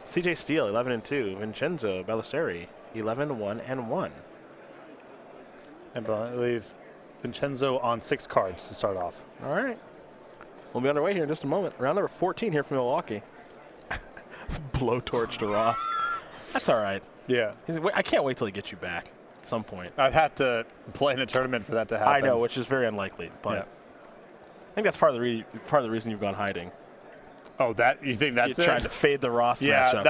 CJ Steele, 11-2. Vincenzo Balistreri, 11-1-1. I believe Vincenzo on 6 cards to start off. All right. We'll be underway here in just a moment. Round number 14 here from Milwaukee. Blowtorch to Ross. That's all right. Yeah. I can't wait till he gets you back at some point. I'd have to play in a tournament for that to happen. I know, which is very unlikely, but yeah. I think that's part of the reason you've gone hiding. Oh, you think that's You're trying to fade the Ross matchup.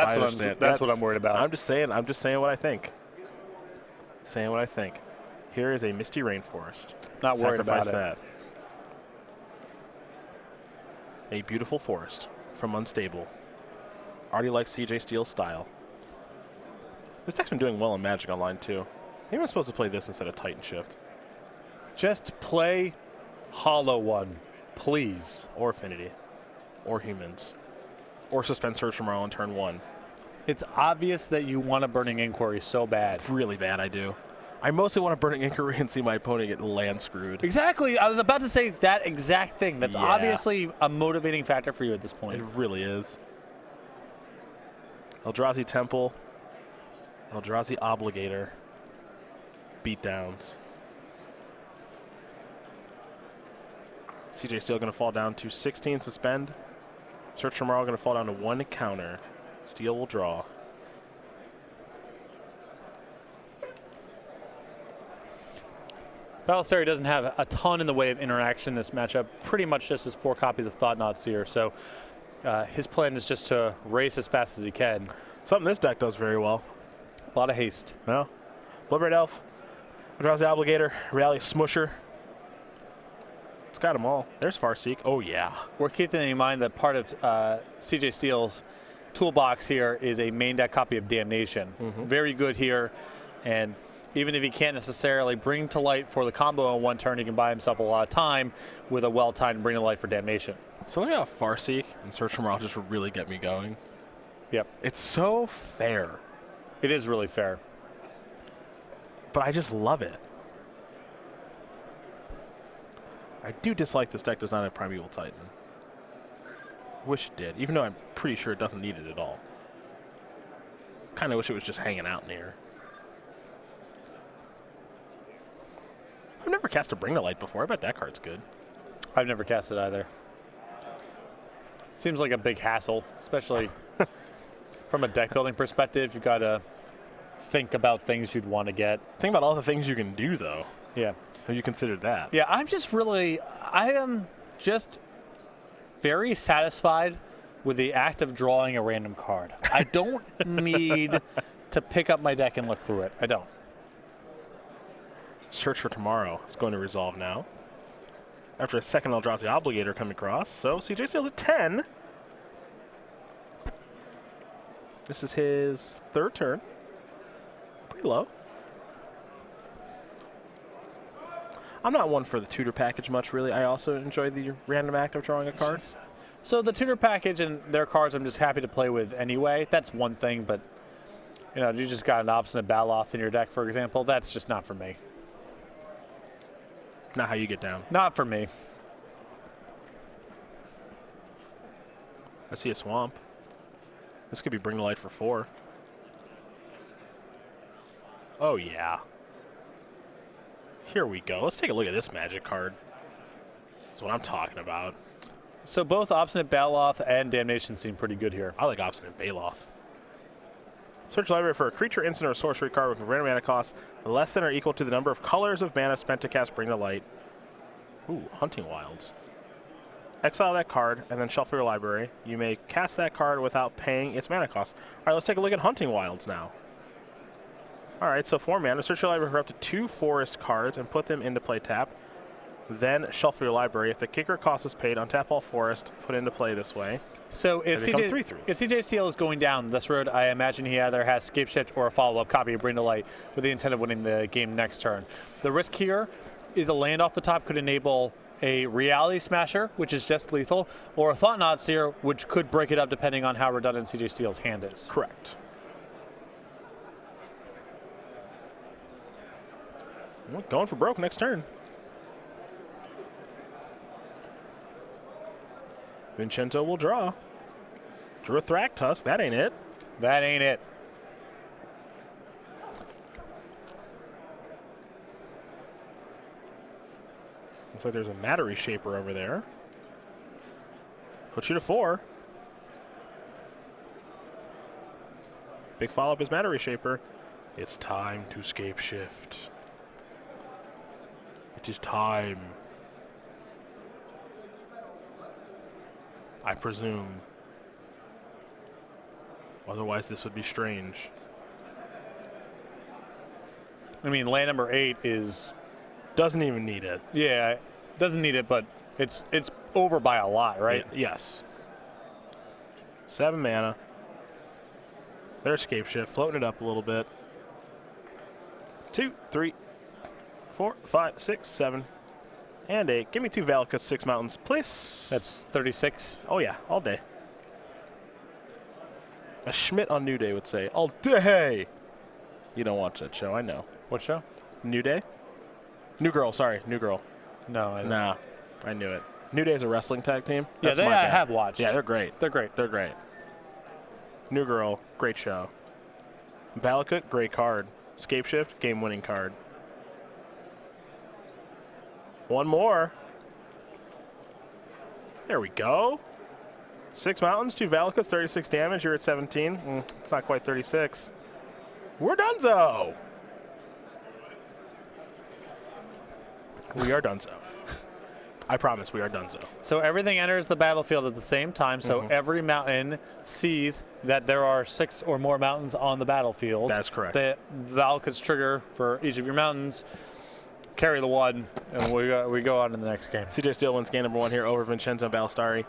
That's what I'm worried about. I'm just saying what I think. Saying what I think. Here is a Misty Rainforest. Not worried about that. A beautiful forest from Unstable. Already like CJ Steele's style. This deck's been doing well in Magic Online too. Maybe I'm supposed to play this instead of Titan Shift. Just play Hollow One, please. Or Affinity. Or Humans. Or Suspend Search Tomorrow on turn 1. It's obvious that you want a Burning Inquiry so bad. Really bad, I do. I mostly want a Burning Inquiry and see my opponent get land screwed. Exactly. I was about to say that exact thing. That's obviously a motivating factor for you at this point. It really is. Eldrazi Temple. Eldrazi Obligator. Beatdowns. CJ Steele going to fall down to 16 suspend. Search Tomorrow going to fall down to 1 counter. Steele will draw. Balistreri doesn't have a ton in the way of interaction in this matchup. Pretty much just his 4 copies of Thought-Knot Seer. So his plan is just to race as fast as he can. Something this deck does very well. A lot of haste. Well, Bloodbraid Elf, Eldrazi Obligator, Rally Smusher. It's got them all. There's Farseek. Oh, yeah. We're keeping in mind that part of CJ Steele's toolbox here is a main deck copy of Damnation. Very good here. And even if he can't necessarily bring to light for the combo on 1 turn, he can buy himself a lot of time with a well-timed bring to light for Damnation. Something about Farseek and Search Tomorrow just would really get me going. Yep. It's so fair. It is really fair. But I just love it. I do dislike this deck does not have Primeval Titan. Wish it did, even though I'm pretty sure it doesn't need it at all. Kind of wish it was just hanging out near. I've never cast a Bring to Light before. I bet that card's good. I've never cast it either. Seems like a big hassle, especially from a deck building perspective. You've got to think about things you'd want to get. Think about all the things you can do, though. Yeah. Have you considered that? Yeah, I am just very satisfied with the act of drawing a random card. I don't need to pick up my deck and look through it. I don't. Search for Tomorrow is going to resolve now. After a second Eldrazi Obligator coming across. So CJ Steele's at 10. This is his 3rd turn. Pretty low. I'm not one for the tutor package much, really. I also enjoy the random act of drawing a card. So the tutor package and their cards I'm just happy to play with anyway. That's one thing, but you just got an Obstinate Baloth in your deck, for example. That's just not for me. Not how you get down. Not for me. I see a Swamp. This could be Bring to Light for 4. Oh, yeah. Here we go. Let's take a look at this Magic card. That's what I'm talking about. So both Obstinate Baloth and Damnation seem pretty good here. I like Obstinate Baloth. Search library for a creature, instant, or sorcery card with a random mana cost less than or equal to the number of colors of mana spent to cast Bring to Light. Ooh, Hunting Wilds. Exile that card and then shuffle your library. You may cast that card without paying its mana cost. All right, let's take a look at Hunting Wilds now. All right, so 4 mana. Search your library for up to 2 forest cards and put them into play tap. Then shuffle your library. If the kicker cost was paid, untap all forest, put into play this way. So if CJ Steele is going down this road, I imagine he either has Scape Shift or a follow-up copy of Bring to Light with the intent of winning the game next turn. The risk here is a land off the top could enable a Reality Smasher, which is just lethal, or a Thought-Knot Seer, which could break it up depending on how redundant CJ Steele's hand is. Correct. Well, going for broke next turn. Vincenzo will draw. Drew a Thragtusk. That ain't it. That ain't it. Looks like there's a Matter Shaper over there. Put you to 4. Big follow-up is Matter Shaper. It's time to scape shift. It is time. I presume. Otherwise, this would be strange. I mean, land number 8 is... Doesn't even need it. Yeah, doesn't need it, but it's over by a lot, right? Yes. 7 mana. There's Scape Shift, floating it up a little bit. 2, 3, 4, 5, 6, 7, and 8. Give me 2 Valakut, 6 mountains, please. That's 36. Oh yeah, all day. A Schmidt on New Day would say, all day. You don't watch that show, I know. What show? New Day? New Girl, sorry, New Girl. No, I don't. Nah, I knew it. New Day is a wrestling tag team. Yeah, That's my I bad. have watched. Yeah, they're great. They're great. They're great. New Girl, great show. Valakut, great card. Scape Shift, game-winning card. One more. There we go. 6 mountains, 2 Valakuts, 36 damage. You're at 17. It's not quite 36. We're donezo. We are donezo. I promise we are donezo. So everything enters the battlefield at the same time, so every mountain sees that there are 6 or more mountains on the battlefield. That's correct. The Valakuts trigger for each of your mountains, carry the 1, and we go on to the next game. CJ Steele wins game number 1 here over Vincenzo and Balistreri.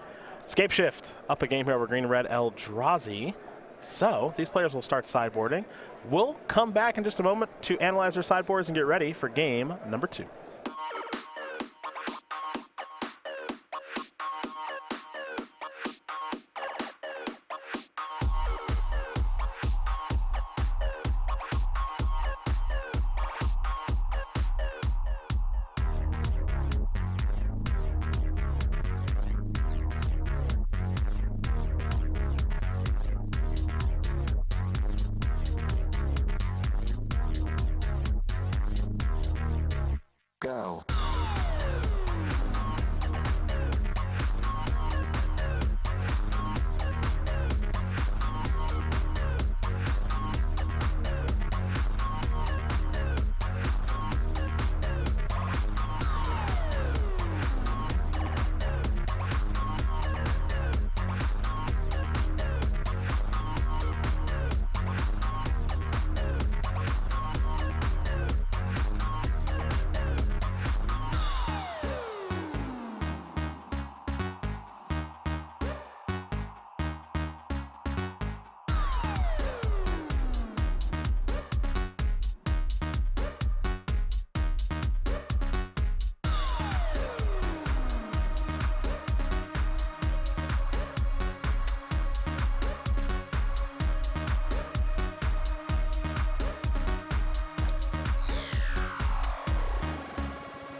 Scape Shift, up a game here over Green-Red Eldrazi. So these players will start sideboarding. We'll come back in just a moment to analyze their sideboards and get ready for game number 2. Go.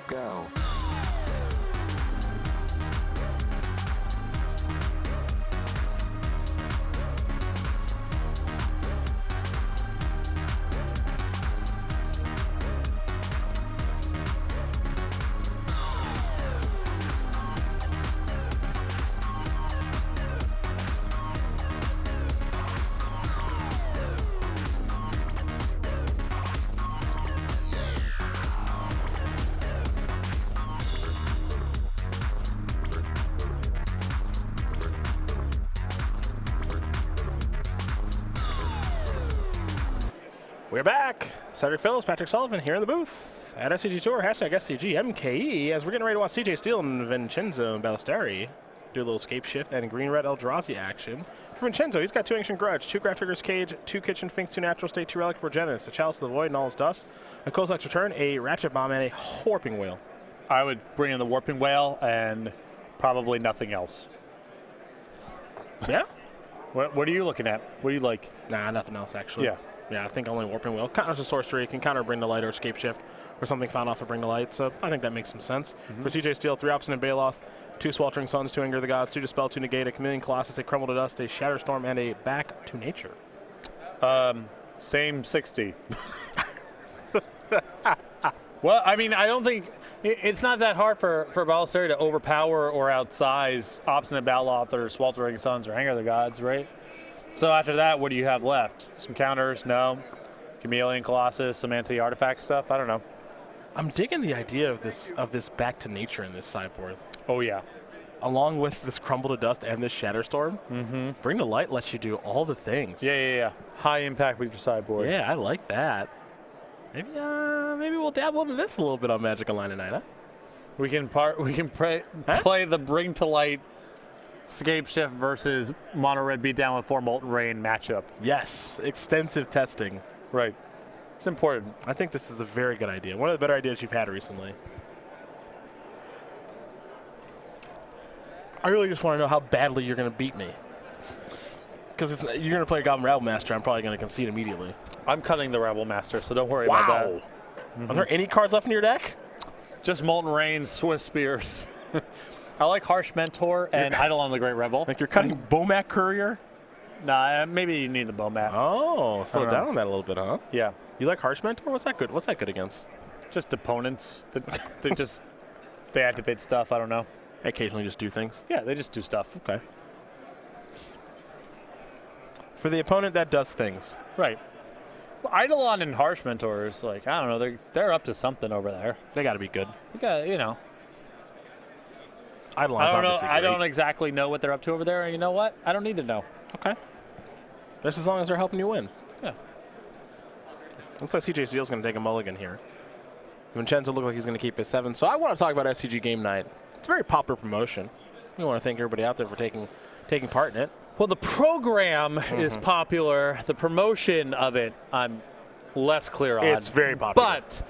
Go. We're back. Cedric Phillips, Patrick Sullivan here in the booth at SCG Tour, hashtag SCGMKE, as we're getting ready to watch CJ Steele and Vincenzo and Balistreri do a little Scape Shift and Green-Red Eldrazi action. For Vincenzo, he's got 2 Ancient Grudge, 2 Graph Trigger's Cage, 2 Kitchen Finks, 2 Natural State, 2 Relic Progenitus, a Chalice of the Void and all its dust, a Kozilek's Return, a Ratchet Bomb, and a Warping Whale. I would bring in the Warping Whale and probably nothing else. Yeah? What are you looking at? What do you like? Nah, nothing else, actually. Yeah. Yeah, I think only Warping Wheel. Counters a sorcery, can counter Bring to Light or Scape Shift, or something found off of Bring to Light, so I think that makes some sense. For CJ Steele, 3 Obstinate Baloth, 2 Sweltering Suns, 2 Anger of the Gods, 2 Dispel, 2 Negate, a Chameleon Colossus, a Crumble to Dust, a Shatterstorm, and a Back to Nature. Same 60. Well, I mean, I don't think it's not that hard for Balistreri to overpower or outsize Obstinate Battle Author, Sweltering Suns, or Anger of the Gods, right? So after that, what do you have left? Some counters? No. Chameleon, Colossus, some anti-artifact stuff? I don't know. I'm digging the idea of this back to nature in this sideboard. Oh, yeah. Along with this Crumble to Dust and this Shatterstorm, Bring to Light lets you do all the things. Yeah. High impact with your sideboard. Yeah, I like that. Maybe we'll dabble into this a little bit on Magic Online tonight, huh? We can play the Bring to Light Scape Shift versus Mono Red Beatdown with 4 Molten Rain matchup. Yes, extensive testing. Right. It's important. I think this is a very good idea. One of the better ideas you've had recently. I really just want to know how badly you're going to beat me. Because you're going to play a Goblin Rabble Master, I'm probably going to concede immediately. I'm cutting the Rebel Master, so don't worry about that. Are there any cards left in your deck? Just Molten Rain, Swift Spears. I like Harsh Mentor and Eidolon the Great Rebel. Like you're cutting Bomac Courier? Nah, maybe you need the Bomac. Oh, slow down on that a little bit, huh? Yeah. You like Harsh Mentor? What's that good? What's that good against? Just opponents. They activate stuff. I don't know. They occasionally just do things? Yeah, they just do stuff. Okay. For the opponent that does things. Right. Well, Eidolon and Harsh Mentors, like, I don't know, they're up to something over there. They got to be good. You got, you know. Eidolon's obviously I great. don't exactly know what they're up to over there, and you know what? I don't need to know. Okay. Just as long as they're helping you win. Yeah. Looks like CJ Steele's going to take a mulligan here. Vincenzo looks like he's going to keep his 7. So I want to talk about SCG Game Night. It's a very popular promotion. We want to thank everybody out there for taking part in it. Well, the program is popular. The promotion of it, I'm less clear on. It's very popular. But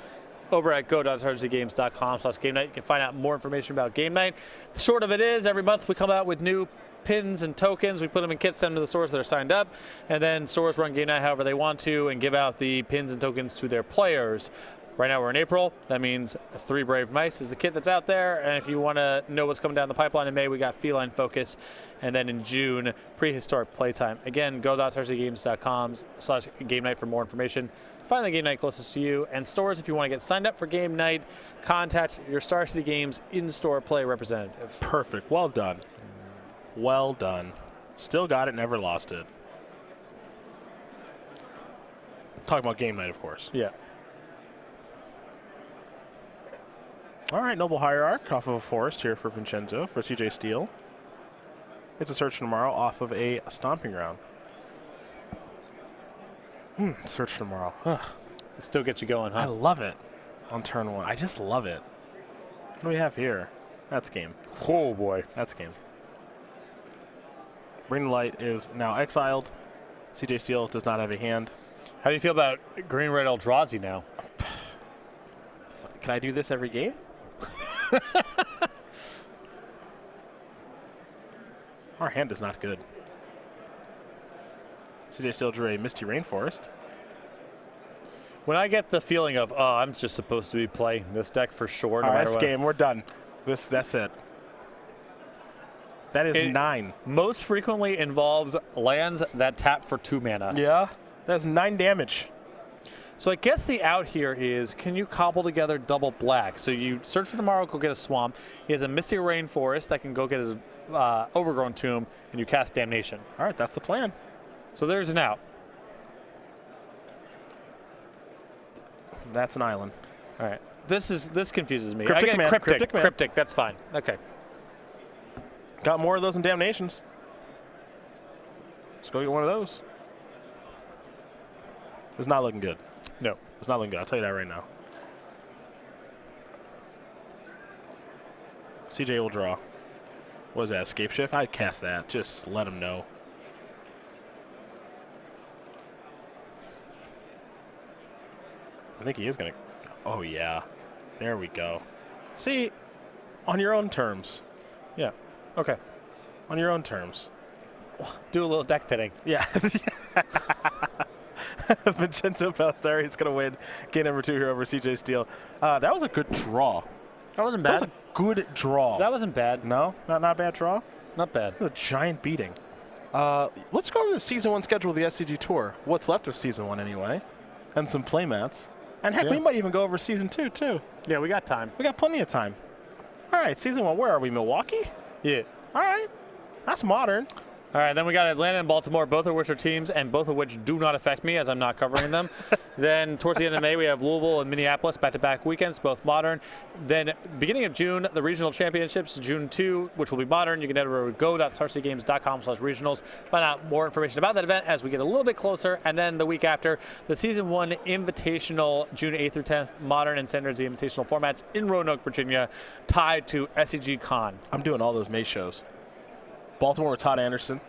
over at go.rcgames.com/game night, you can find out more information about Game Night. The short of it is, every month we come out with new pins and tokens. We put them in kits, send them to the stores that are signed up, and then stores run Game Night however they want to and give out the pins and tokens to their players. Right now we're in April. That means 3 Brave Mice is the kit that's out there. And if you want to know what's coming down the pipeline in May, we got Feline Focus. And then in June, Prehistoric Playtime. Again, go.rcgames.com/game night for more information. Find the Game Night closest to you. And stores, if you want to get signed up for Game Night, contact your Star City Games in-store play representative. Perfect. Well done. Well done. Still got it, never lost it. Talking about Game Night, of course. Yeah. All right, Noble Hierarch off of a Forest here for Vincenzo, for CJ Steele. It's a Search Tomorrow off of a Stomping Ground. Search Tomorrow. Ugh. It still gets you going, huh? I love it on turn 1. I just love it. What do we have here? That's game. Oh, boy. That's game. Bring to Light is now exiled. CJ Steele does not have a hand. How do you feel about Green-Red Eldrazi now? Can I do this every game? Our hand is not good. CJ Steele drew a Misty Rainforest. When I get the feeling of, oh, I'm just supposed to be playing this deck for sure. No All right, matter this what. game, we're done. That's it. That is It 9. Most frequently involves lands that tap for 2 mana. Yeah, that's 9 damage. So I guess the out here is, can you cobble together double black? So you search for tomorrow, go get a swamp. He has a Misty Rainforest that can go get his Overgrown Tomb, and you cast Damnation. All right, that's the plan. So there's an out. That's an island. All right. This confuses me. Cryptic Again, Man, Cryptic. Cryptic Man. That's fine. Okay. Got more of those in Damnations. Let's go get one of those. It's not looking good. No. It's not looking good. I'll tell you that right now. CJ will draw. What is that, Escape Shift? I'd cast that. Just let him know. I think he is going to. Oh, yeah. There we go. See, on your own terms. Yeah. Okay. On your own terms. Do a little deck pitting. Yeah. Vincenzo Balistreri is going to win game number 2 here over CJ Steele. That was a good draw. That wasn't bad. That was a good draw. That wasn't bad. No? Not a bad draw? Not bad. That was a giant beating. Let's go over the Season 1 schedule of the SCG Tour. What's left of Season 1 anyway. And some playmats. And heck, we might even go over Season 2 too. Yeah, we got time. We got plenty of time. All right, Season 1, where are we, Milwaukee? Yeah. All right, that's modern. All right, then we got Atlanta and Baltimore, both of which are teams, and both of which do not affect me as I'm not covering them. Then towards the end of May, we have Louisville and Minneapolis, back-to-back weekends, both modern. Then beginning of June, the regional championships, June 2, which will be modern. You can head over to go.starcgames.com/regionals, find out more information about that event as we get a little bit closer. And then the week after, the Season 1 Invitational, June 8th through 10th, modern and standards, the invitational formats in Roanoke, Virginia, tied to SCGCon. I'm doing all those May shows. Baltimore with Todd Anderson,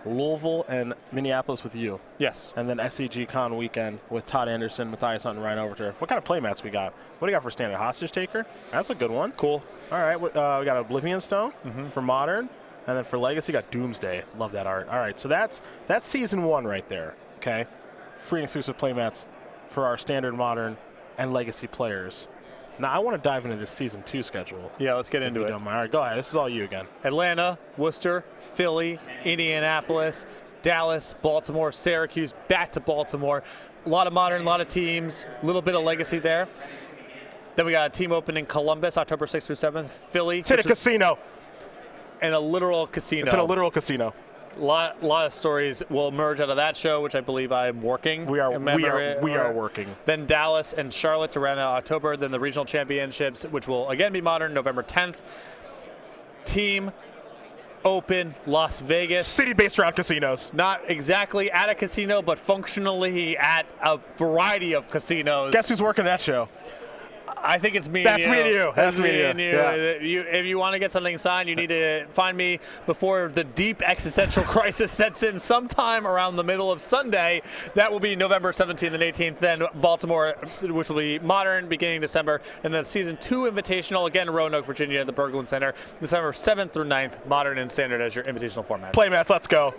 Louisville and Minneapolis with you. Yes. And then SCGCon weekend with Todd Anderson, Matthias Hunt, and Ryan Overturf. What kind of playmats we got? What do you got for standard? Hostage Taker? That's a good one. Cool. All right, we got Oblivion Stone for modern, and then for Legacy, we got Doomsday. Love that art. All right, so that's Season 1 right there, okay? Free and exclusive playmats for our standard, modern, and Legacy players. Now, I want to dive into this Season 2 schedule. Yeah, let's get into it. All right, go ahead. This is all you again. Atlanta, Worcester, Philly, Indianapolis, Dallas, Baltimore, Syracuse, back to Baltimore. A lot of modern, a lot of teams, a little bit of legacy there. Then we got a team open in Columbus, October 6th through 7th. Philly. It's in a casino. And a literal casino. It's in a literal casino. A lot of stories will emerge out of that show, which I believe I'm working. We are working. Then Dallas and Charlotte around October. Then the regional championships, which will again be modern, November 10th. Team open Las Vegas. City based around casinos. Not exactly at a casino, but functionally at a variety of casinos. Guess who's working that show? I think it's me. That's me and you. That's me and you. Yeah. If you want to get something signed, you need to find me before the deep existential crisis sets in sometime around the middle of Sunday. That will be November 17th and 18th. Then Baltimore, which will be modern, beginning December. And then Season 2 Invitational, again, Roanoke, Virginia, at the Berglund Center, December 7th through 9th, modern and standard as your invitational format. Playmats, let's go.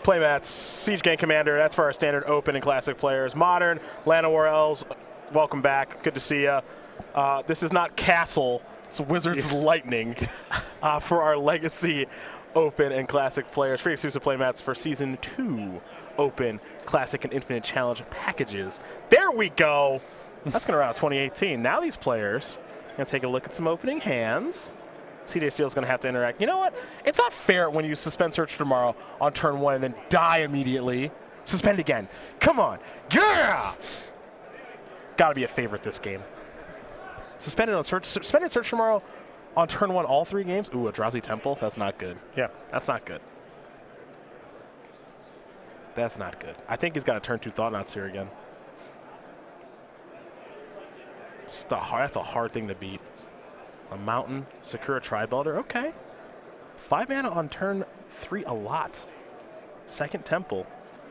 Playmats, Siege Gang Commander, that's for our standard, open, and classic players. Modern, Lana Warrells, welcome back. Good to see you. This is not Castle. It's Wizards Lightning for our Legacy Open and Classic players. Free exclusive playmats for Season 2 Open, Classic, and Infinite Challenge packages. There we go. That's going to round out 2018. Now these players are going to take a look at some opening hands. CJ Steele's going to have to interact. You know what? It's not fair when you suspend search tomorrow on turn 1 and then die immediately. Suspend again. Come on. Yeah! Got to be a favorite this game. Suspended search tomorrow on turn 1 all 3 games. Ooh, a Drowsy Temple. That's not good. Yeah. That's not good. That's not good. I think he's got to turn 2 Thought-Knots here again. That's a hard thing to beat. A Mountain, Sakura Tri-Belter. Okay. 5 mana on turn 3 a lot. Second Temple.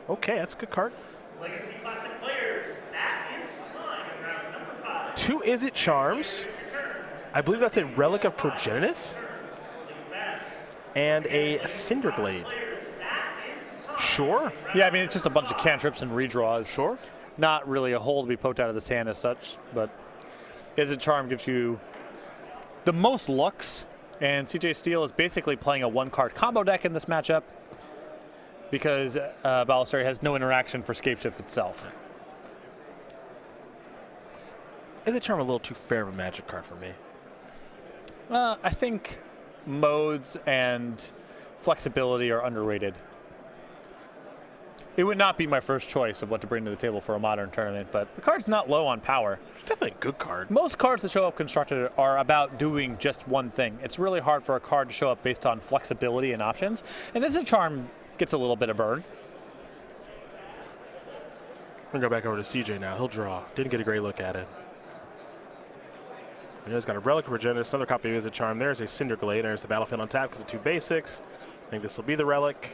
Okay, that's a good card. Legacy Classic players, that is time in round number 5. 2 Izzet Charms. I believe that's a Relic of Progenitus. And a Cinderglade. Sure. Yeah, I mean, it's just a bunch of cantrips and redraws. Sure. Not really a hole to be poked out of this hand as such, but Izzet Charm gives you the most looks, and CJ Steele is basically playing a 1-card combo deck in this matchup because Balistreri has no interaction for Scapeshift itself. Izzet Charm a little too fair of a Magic card for me. I think modes and flexibility are underrated. It would not be my first choice of what to bring to the table for a modern tournament, but the card's not low on power. It's definitely a good card. Most cards that show up constructed are about doing just one thing. It's really hard for a card to show up based on flexibility and options, and Izzet Charm gets a little bit of burn. I'm going to go back over to CJ now. He'll draw. Didn't get a great look at it. He's got a Relic of Progenitus, another copy of Izzet Charm. There's a Cinderglade. There's the battlefield on tap because of 2 basics. I think this will be the Relic.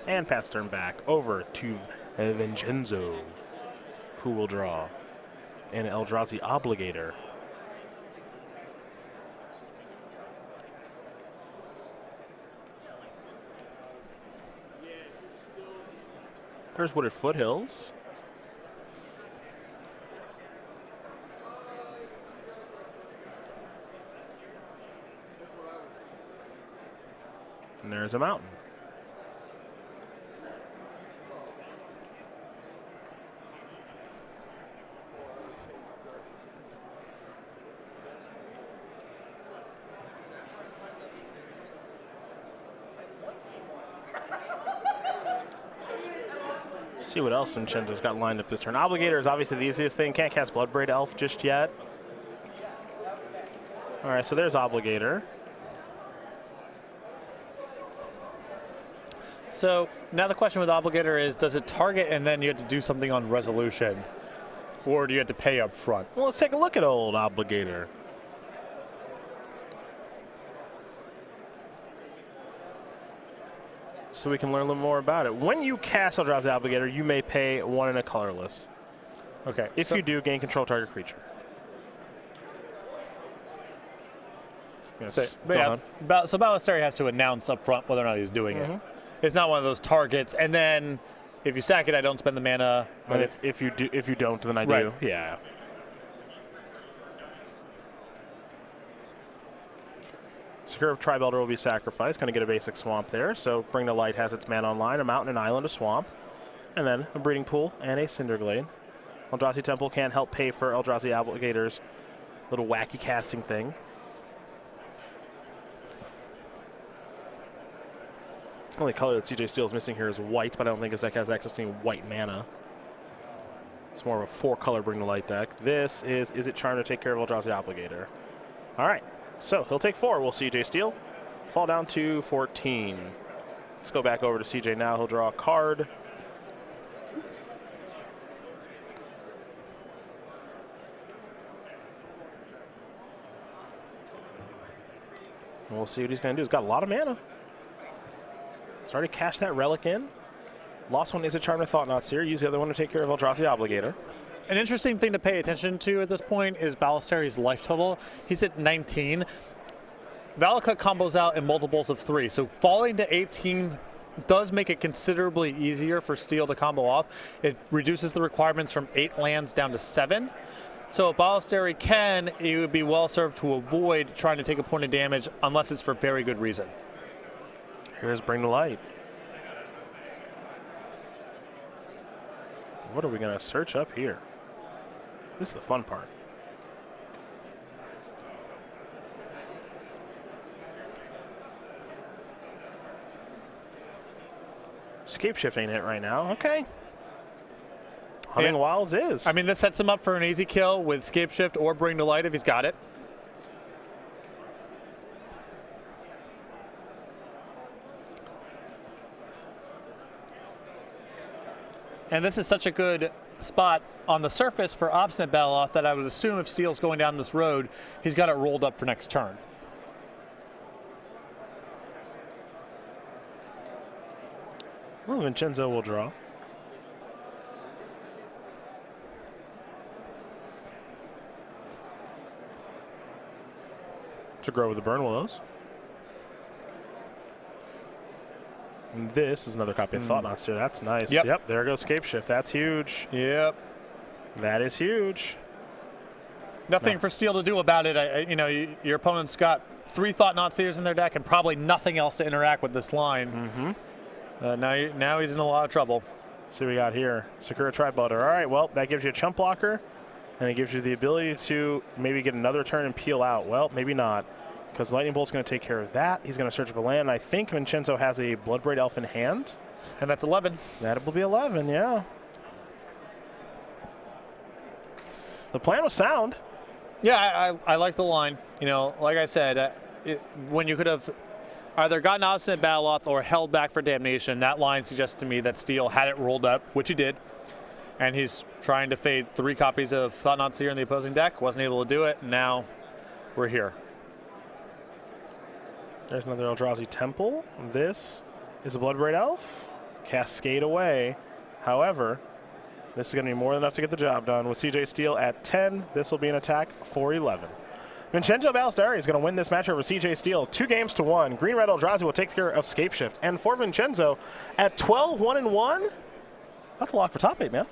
And pass turn back over to Vincenzo, who will draw an Eldrazi Obligator. There's Wooded Foothills. there's a mountain. See what else Vincenzo's got lined up this turn. Obligator is obviously the easiest thing. Can't cast Bloodbraid Elf just yet. All right, so there's Obligator. So now the question with Obligator is, does it target and then you have to do something on resolution? Or do you have to pay up front? Well, let's take a look at old Obligator. So we can learn a little more about it. When you cast Eldrazi Obligator, you may pay 1 and a colorless. Okay. If you do, gain control of target creature. So Balistreri has to announce up front whether or not he's doing it. It's not one of those targets. And then if you sack it, I don't spend the mana. But if you don't, then I do. Yeah. Secure Tri-Belter will be sacrificed. Going to get a basic swamp there. So Bring to Light has its mana online, a mountain, an island, a swamp, and then a Breeding Pool and a Cinderglade. Eldrazi Temple can't help pay for Eldrazi Obligator's little wacky casting thing. The only color that CJ Steele is missing here is white, but I don't think his deck has access to any white mana. It's more of a 4-color Bring to Light deck. This is it Charm to take care of Eldrazi Obligator? All right. So he'll take 4. Will CJ Steele fall down to 14. Let's go back over to CJ now. He'll draw a card. And we'll see what he's going to do. He's got a lot of mana. He's already cashed that Relic in. Lost one is a Charm to Thought-Knot Seer. Use the other one to take care of Eldrazi Obligator. An interesting thing to pay attention to at this point is Balisteri's life total. He's at 19. Valakut combos out in multiples of 3, so falling to 18 does make it considerably easier for Steele to combo off. It reduces the requirements from 8 lands down to 7. So if Balistreri can, he would be well served to avoid trying to take a point of damage unless it's for very good reason. Here's Bring to Light. What are we going to search up here? This is the fun part. Scape Shift ain't it right now. Okay. Hunting Wilds is. I mean, this sets him up for an easy kill with Scape Shift or Bring to Light if he's got it. And this is such a good spot on the surface for Obstinate Baloth that I would assume if Steele's going down this road, he's got it rolled up for next turn. Well, Vincenzo will draw. To grow with the Burn Willows. And this is another copy of Thought-Knot Seer. That's nice. Yep, there goes Scape Shift. That's huge. Yep. That is huge. Nothing for Steele to do about it. You know, your opponent's got 3 Thought-Knot Seers in their deck and probably nothing else to interact with this line. Now he's in a lot of trouble. See what we got here. Sakura Tri-Belter. All right, well, that gives you a chump blocker, and it gives you the ability to maybe get another turn and peel out. Well, maybe not, because Lightning Bolt's going to take care of that. He's going to search up a land. I think Vincenzo has a Bloodbraid Elf in hand. And that's 11. That will be 11, yeah. The plan was sound. Yeah, I like the line. You know, like I said, when you could have either gotten Obstinate Baloth or held back for Damnation, that line suggests to me that Steele had it rolled up, which he did. And he's trying to fade 3 copies of Thought-Knot Seer in the opposing deck. Wasn't able to do it, and now we're here. There's another Eldrazi Temple. This is a Bloodbraid Elf. Cascade away. However, this is going to be more than enough to get the job done. With CJ Steele at 10, this will be an attack for 11. Vincenzo Balistreri is going to win this matchup with CJ Steele 2-1. Green-Red Eldrazi will take care of Scape Shift. And for Vincenzo, at 12-1-1, that's a lock for top 8, man.